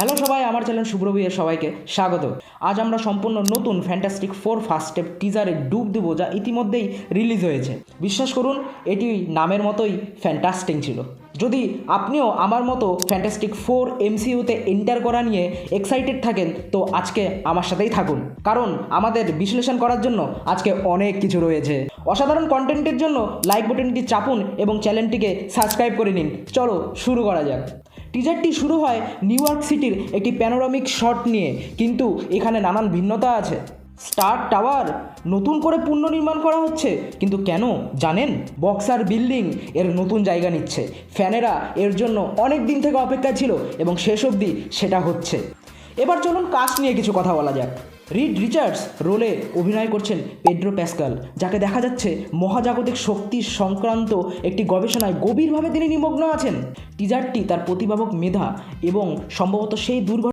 Hello সবাই, আমার channel শুভ্রবীর সবাইকে স্বাগত। আজ আমরা সম্পূর্ণ নতুন ফ্যান্টাস্টিক ফোর ফার্স্ট স্টেপ টিজারে ডুব দেবো, যা ইতিমধ্যেই রিলিজ হয়েছে। বিশ্বাস করুন, এটি নামের মতোই ফ্যান্টাস্টিং ছিল। যদি আপনিও আমার মতো ফ্যান্টাস্টিক ফোর এমসিইউতে এন্টার করা নিয়ে এক্সাইটেড থাকেন, তো আজকে আমার সাথেই থাকুন, কারণ আমাদের বিশ্লেষণ করার জন্য আজকে অনেক কিছু রয়েছে। অসাধারণ কন্টেন্টের জন্য লাইক বাটনটি চাপুন এবং চ্যানেলটিকে সাবস্ক্রাইব করে নিন। চলো শুরু করা যাক। টিজারটি শুরু হয় নিউ ইয়র্ক সিটির একটি প্যানোরামিক শট নিয়ে, কিন্তু এখানে নানান ভিন্নতা আছে। স্টার টাওয়ার নতুন করে পুনর্নির্মাণ করা হচ্ছে, কিন্তু কেন জানেন? বক্সার বিল্ডিং এর নতুন জায়গা নিচ্ছে। ফ্যানেরা এর জন্য অনেক দিন থেকে অপেক্ষা ছিল এবং শেষ অবধি সেটা হচ্ছে। এবার চলুন কাস্ট নিয়ে কিছু কথা বলা যাক। রিড রিচার্ডস রোলে অভিনয় করছেন পেড্রো প্যাসকাল, যাকে দেখা যাচ্ছে মহাজাগতিক শক্তি সংক্রান্ত একটি গবেষণায় গভীরভাবে তিনি নিমগ্ন আছেন। টিজারটি তার প্রতিভাবক মেধা এবং সম্ভবত সেই দুর্ঘটনা